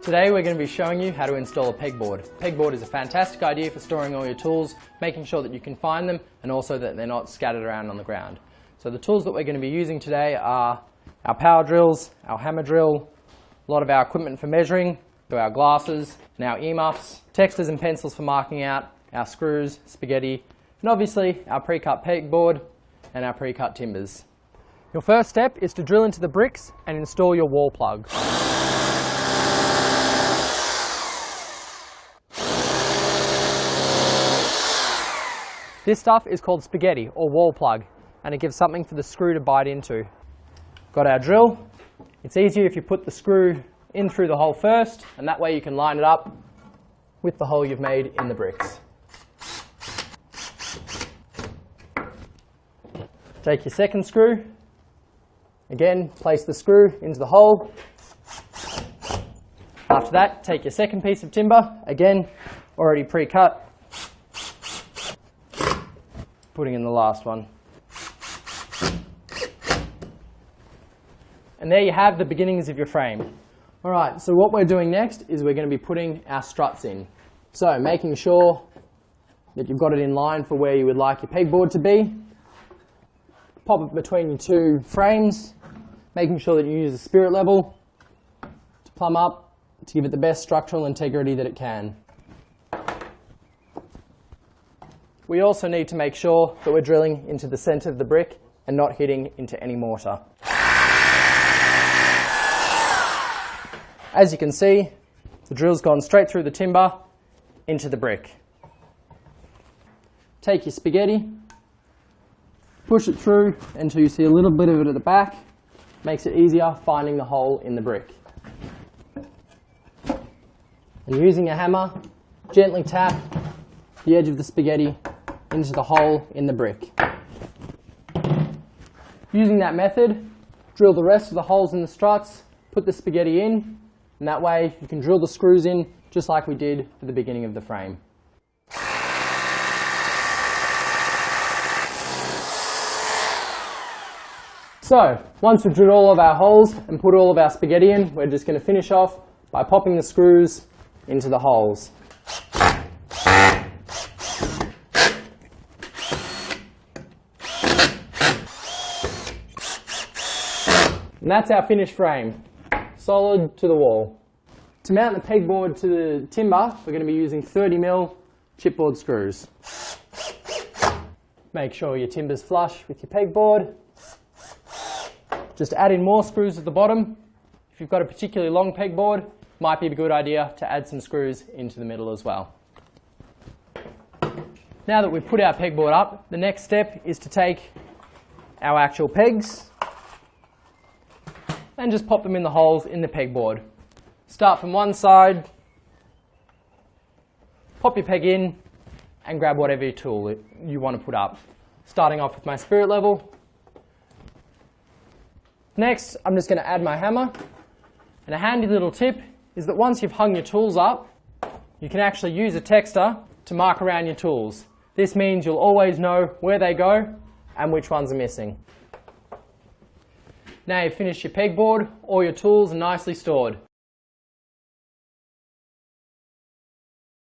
Today we're going to be showing you how to install a pegboard. Pegboard is a fantastic idea for storing all your tools, making sure that you can find them and also that they're not scattered around on the ground. So the tools that we're going to be using today are our power drills, our hammer drill, a lot of our equipment for measuring, so our glasses and our earmuffs, texters and pencils for marking out, our screws, spaghetti, and obviously our pre-cut pegboard and our pre-cut timbers. Your first step is to drill into the bricks and install your wall plug. This stuff is called spaghetti or wall plug, and it gives something for the screw to bite into. Got our drill. It's easier if you put the screw in through the hole first, and that way you can line it up with the hole you've made in the bricks. Take your second screw. Again, place the screw into the hole. After that, take your second piece of timber, again, already pre-cut. Putting in the last one. And there you have the beginnings of your frame. Alright, so what we're doing next is we're going to be putting our struts in. So making sure that you've got it in line for where you would like your pegboard to be. Pop it between your two frames, making sure that you use the spirit level to plumb up to give it the best structural integrity that it can. We also need to make sure that we're drilling into the centre of the brick and not hitting into any mortar. As you can see, the drill's gone straight through the timber into the brick. Take your spaghetti, push it through until you see a little bit of it at the back. Makes it easier finding the hole in the brick. And using a hammer, gently tap the edge of the spaghetti into the hole in the brick. Using that method, drill the rest of the holes in the struts, put the spaghetti in, and that way you can drill the screws in just like we did for the beginning of the frame. So, once we've drilled all of our holes and put all of our spaghetti in, we're just going to finish off by popping the screws into the holes. And that's our finished frame, solid to the wall. To mount the pegboard to the timber, we're going to be using 30mm chipboard screws. Make sure your timber's flush with your pegboard. Just add in more screws at the bottom. If you've got a particularly long pegboard, it might be a good idea to add some screws into the middle as well. Now that we've put our pegboard up, the next step is to take our actual pegs and just pop them in the holes in the pegboard. Start from one side, pop your peg in, and grab whatever tool you want to put up. Starting off with my spirit level. Next, I'm just going to add my hammer. And a handy little tip is that once you've hung your tools up, you can actually use a texter to mark around your tools. This means you'll always know where they go and which ones are missing. Now you've finished your pegboard, all your tools are nicely stored.